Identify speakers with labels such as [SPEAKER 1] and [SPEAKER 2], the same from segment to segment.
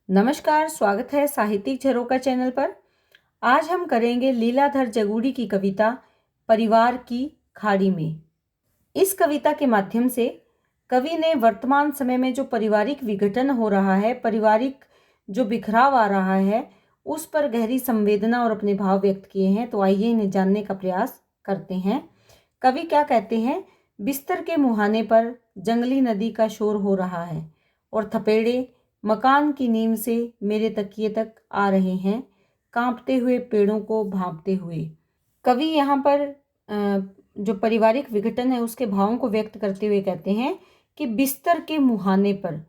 [SPEAKER 1] नमस्कार, स्वागत है साहित्यिक झरोका चैनल पर। आज हम करेंगे लीलाधर जगूड़ी की कविता परिवार की खाड़ी में। इस कविता के माध्यम से कवि ने वर्तमान समय में जो पारिवारिक विघटन हो रहा है, पारिवारिक जो बिखराव आ रहा है, उस पर गहरी संवेदना और अपने भाव व्यक्त किए हैं। तो आइए इन्हें जानने का प्रयास करते हैं। कवि क्या कहते हैं? बिस्तर के मुहाने पर जंगली नदी का शोर हो रहा है और थपेड़े मकान की नींव से मेरे तकिए तक आ रहे हैं, कांपते हुए पेड़ों को भांपते हुए। कवि यहाँ पर जो पारिवारिक विघटन है उसके भावों को व्यक्त करते हुए कहते हैं कि बिस्तर के मुहाने पर,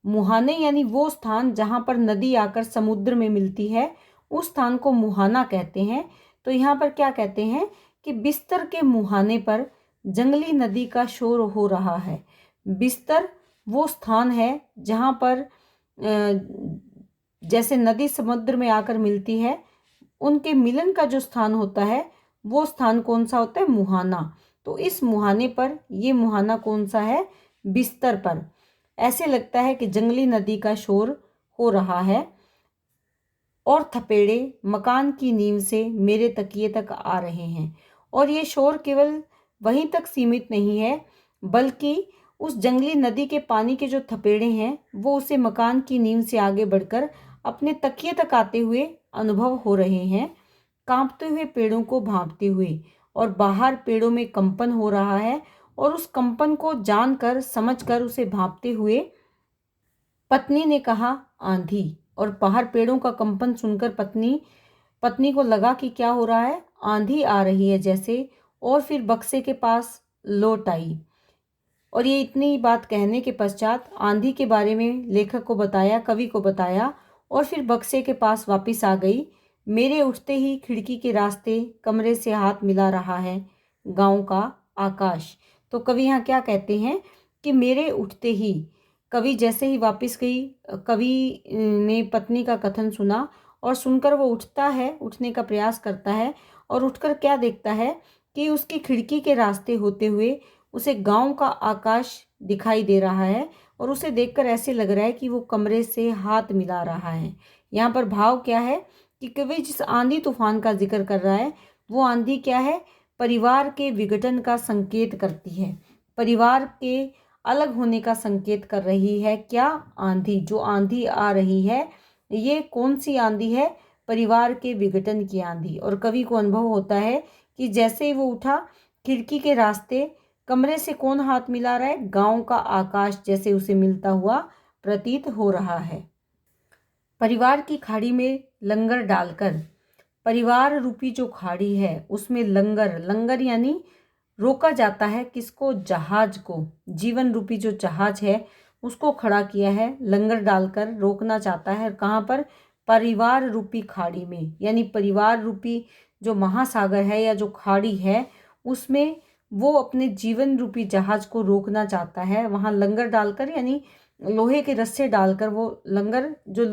[SPEAKER 1] मुहाने यानी वो स्थान जहाँ पर नदी आकर समुद्र में मिलती है, उस स्थान को मुहाना कहते हैं। तो यहाँ पर क्या कहते हैं कि बिस्तर के मुहाने पर जंगली नदी का शोर हो रहा है। बिस्तर वो स्थान है जहाँ पर जैसे नदी समुद्र में आकर मिलती है, उनके मिलन का जो स्थान होता है वो स्थान कौन सा होता है? मुहाना। तो इस मुहाने पर, ये मुहाना कौन सा है? बिस्तर पर। ऐसे लगता है कि जंगली नदी का शोर हो रहा है और थपेड़े मकान की नींव से मेरे तकिए तक आ रहे हैं। और ये शोर केवल वहीं तक सीमित नहीं है, बल्कि उस जंगली नदी के पानी के जो थपेड़े हैं वो उसे मकान की नींव से आगे बढ़कर अपने तकिए तक आते हुए अनुभव हो रहे हैं, कांपते हुए पेड़ों को भांपते हुए। और बाहर पेड़ों में कंपन हो रहा है और उस कंपन को जानकर, समझकर, उसे भांपते हुए पत्नी ने कहा आंधी। और बाहर पेड़ों का कंपन सुनकर पत्नी को लगा कि क्या हो रहा है? आंधी आ रही है जैसे। और फिर बक्से के पास लौट आई और ये इतनी बात कहने के पश्चात आंधी के बारे में लेखक को बताया, कवि को बताया, और फिर बक्से के पास वापस आ गई। मेरे उठते ही खिड़की के रास्ते कमरे से हाथ मिला रहा है गांव का आकाश। तो कवि यहाँ क्या कहते हैं कि मेरे उठते ही, कवि जैसे ही वापस गई, कवि ने पत्नी का कथन सुना और सुनकर वो उठता है, उठने का प्रयास करता है और उठकर क्या देखता है कि उसकी खिड़की के रास्ते होते हुए उसे गांव का आकाश दिखाई दे रहा है और उसे देखकर ऐसे लग रहा है कि वो कमरे से हाथ मिला रहा है। यहाँ पर भाव क्या है कि कवि जिस आंधी तूफान का जिक्र कर रहा है, वो आंधी क्या है? परिवार के विघटन का संकेत करती है, परिवार के अलग होने का संकेत कर रही है। क्या? आंधी। जो आंधी आ रही है, ये कौन सी आंधी है? परिवार के विघटन की आंधी। और कवि को अनुभव होता है कि जैसे ही वो उठा, खिड़की के रास्ते कमरे से कौन हाथ मिला रहा है? गांव का आकाश जैसे उसे मिलता हुआ प्रतीत हो रहा है। परिवार की खाड़ी में लंगर डालकर, परिवार रूपी जो खाड़ी है उसमें लंगर, लंगर यानी रोका जाता है किसको? जहाज को। जीवन रूपी जो जहाज है उसको खड़ा किया है, लंगर डालकर रोकना चाहता है। कहाँ पर? परिवार रूपी खाड़ी में, यानी परिवार रूपी जो महासागर है या जो खाड़ी है, उसमें वो अपने जीवन रूपी जहाज को रोकना चाहता है। वहाँ लंगर डालकर यानी लोहे के रस्से डालकर, वो लंगर जो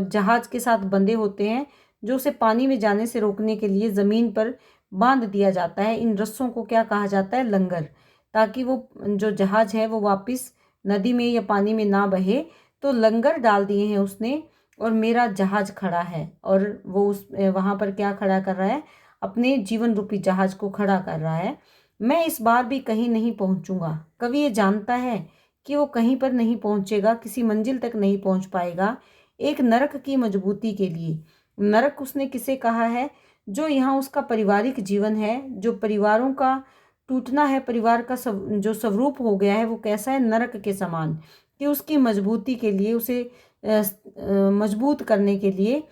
[SPEAKER 1] जहाज के साथ बंधे होते हैं, जो उसे पानी में जाने से रोकने के लिए ज़मीन पर बांध दिया जाता है। इन रस्सों को क्या कहा जाता है? लंगर। ताकि वो जो जहाज है वो वापस नदी में या पानी में ना बहे। तो लंगर डाल दिए हैं उसने और मेरा जहाज खड़ा है। और वो उस वहाँ पर क्या खड़ा कर रहा है? अपने जीवन रूपी जहाज को खड़ा कर रहा है। मैं इस बार भी कहीं नहीं पहुंचूंगा। कवि ये जानता है कि वो कहीं पर नहीं पहुंचेगा, किसी मंजिल तक नहीं पहुंच पाएगा। एक नरक की मजबूती के लिए, नरक उसने किसे कहा है? जो यहाँ उसका पारिवारिक जीवन है, जो परिवारों का टूटना है, परिवार का जो स्वरूप हो गया है, वो कैसा है? नरक के समान। कि उसकी मजबूती के लिए, उसे मजबूत करने के लिए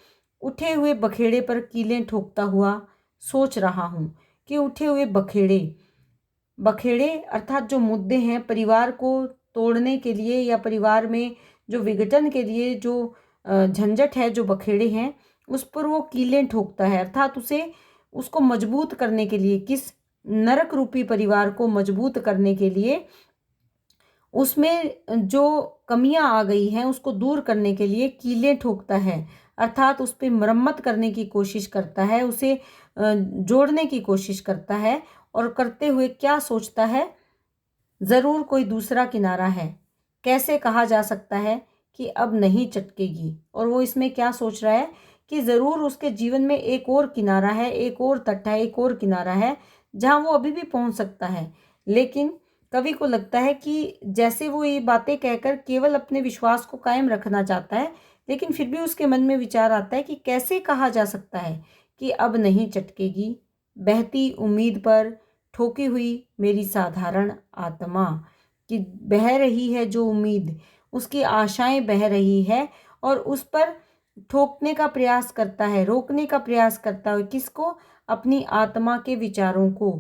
[SPEAKER 1] उठे हुए बखेड़े पर कीलें ठोकता हुआ सोच रहा हूँ। कि उठे हुए बखेड़े, बखेड़े अर्थात जो मुद्दे हैं परिवार को तोड़ने के लिए या परिवार में जो विघटन के लिए जो झंझट है, जो बखेड़े हैं, उस पर वो कीलें ठोकता है। अर्थात उसको मजबूत करने के लिए, किस नरक रूपी परिवार को मजबूत करने के लिए, उसमें जो कमियां आ गई हैं उसको दूर करने के लिए कीलें ठोकता है। अर्थात उस पर मरम्मत करने की कोशिश करता है, उसे जोड़ने की कोशिश करता है। और करते हुए क्या सोचता है? ज़रूर कोई दूसरा किनारा है। कैसे कहा जा सकता है कि अब नहीं चटकेगी। और वो इसमें क्या सोच रहा है कि ज़रूर उसके जीवन में एक और किनारा है, एक और तट है, एक और किनारा है जहाँ वो अभी भी पहुँच सकता है। लेकिन कवि को लगता है कि जैसे वो ये बातें कहकर केवल अपने विश्वास को कायम रखना चाहता है, लेकिन फिर भी उसके मन में विचार आता है कि कैसे कहा जा सकता है कि अब नहीं चटकेगी। बहती उम्मीद पर ठोकी हुई मेरी साधारण आत्मा, कि बह रही है जो उम्मीद, उसकी आशाएं बह रही है और उस पर ठोकने का प्रयास करता है, रोकने का प्रयास करता है। किसको? अपनी आत्मा के विचारों को।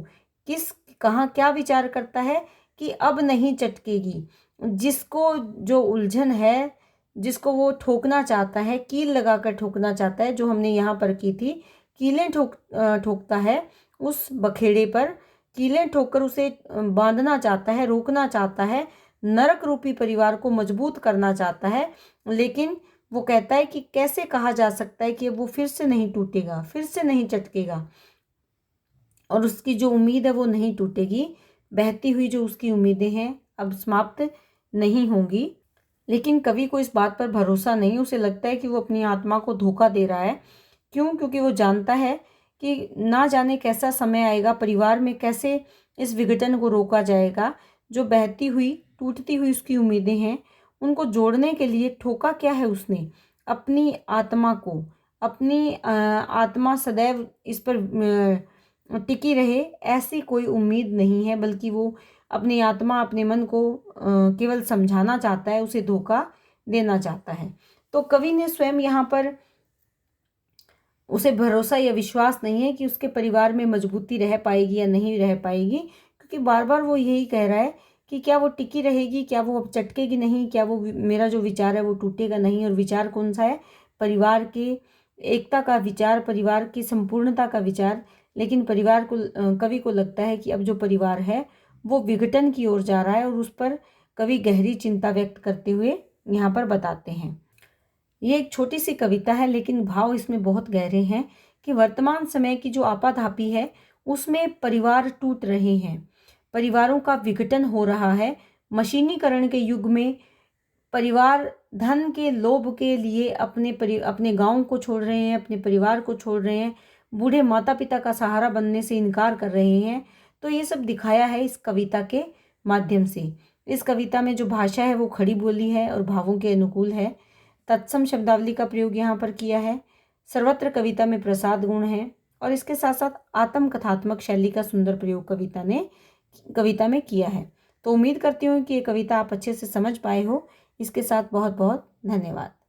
[SPEAKER 1] किस कहाँ क्या विचार करता है कि अब नहीं चटकेगी। जिसको जो उलझन है, जिसको वो ठोकना चाहता है, कील लगाकर ठोकना चाहता है, जो हमने यहाँ पर की थी, कीलें ठोकता है उस बखेड़े पर, कीलें ठोककर उसे बांधना चाहता है, रोकना चाहता है, नरक रूपी परिवार को मजबूत करना चाहता है। लेकिन वो कहता है कि कैसे कहा जा सकता है कि वो फिर से नहीं टूटेगा, फिर से नहीं चटकेगा, और उसकी जो उम्मीद है वो नहीं टूटेगी। बहती हुई जो उसकी उम्मीदें हैं अब समाप्त नहीं होंगी। लेकिन कवि को इस बात पर भरोसा नहीं, उसे लगता है कि वो अपनी आत्मा को धोखा दे रहा है। क्यों? क्योंकि वो जानता है कि ना जाने कैसा समय आएगा, परिवार में कैसे इस विघटन को रोका जाएगा। जो बहती हुई, टूटती हुई उसकी उम्मीदें हैं, उनको जोड़ने के लिए ठोका क्या है उसने? अपनी आत्मा को। अपनी आत्मा सदैव इस पर टिकी रहे, ऐसी कोई उम्मीद नहीं है, बल्कि वो अपनी आत्मा, अपने मन को केवल समझाना चाहता है, उसे धोखा देना चाहता है। तो कवि ने स्वयं यहाँ पर, उसे भरोसा या विश्वास नहीं है कि उसके परिवार में मजबूती रह पाएगी या नहीं रह पाएगी, क्योंकि बार बार वो यही कह रहा है कि क्या वो टिकी रहेगी, क्या वो अब चटकेगी नहीं, क्या वो मेरा जो विचार है वो टूटेगा नहीं। और विचार कौन सा है? परिवार के एकता का विचार, परिवार की संपूर्णता का विचार। लेकिन परिवार को, कवि को लगता है कि अब जो परिवार है वो विघटन की ओर जा रहा है, और उस पर कवि गहरी चिंता व्यक्त करते हुए यहाँ पर बताते हैं। ये एक छोटी सी कविता है, लेकिन भाव इसमें बहुत गहरे हैं कि वर्तमान समय की जो आपाधापी है उसमें परिवार टूट रहे हैं, परिवारों का विघटन हो रहा है। मशीनीकरण के युग में परिवार धन के लोभ के लिए अपने गांव को छोड़ रहे हैं, अपने परिवार को छोड़ रहे हैं, बूढ़े माता पिता का सहारा बनने से इनकार कर रहे हैं। तो ये सब दिखाया है इस कविता के माध्यम से। इस कविता में जो भाषा है वो खड़ी बोली है और भावों के अनुकूल है। तत्सम शब्दावली का प्रयोग यहाँ पर किया है। सर्वत्र कविता में प्रसाद गुण है, और इसके साथ साथ आत्म कथात्मक शैली का सुंदर प्रयोग कविता में किया है। तो उम्मीद करती हूँ कि ये कविता आप अच्छे से समझ पाए हो। इसके साथ बहुत बहुत धन्यवाद।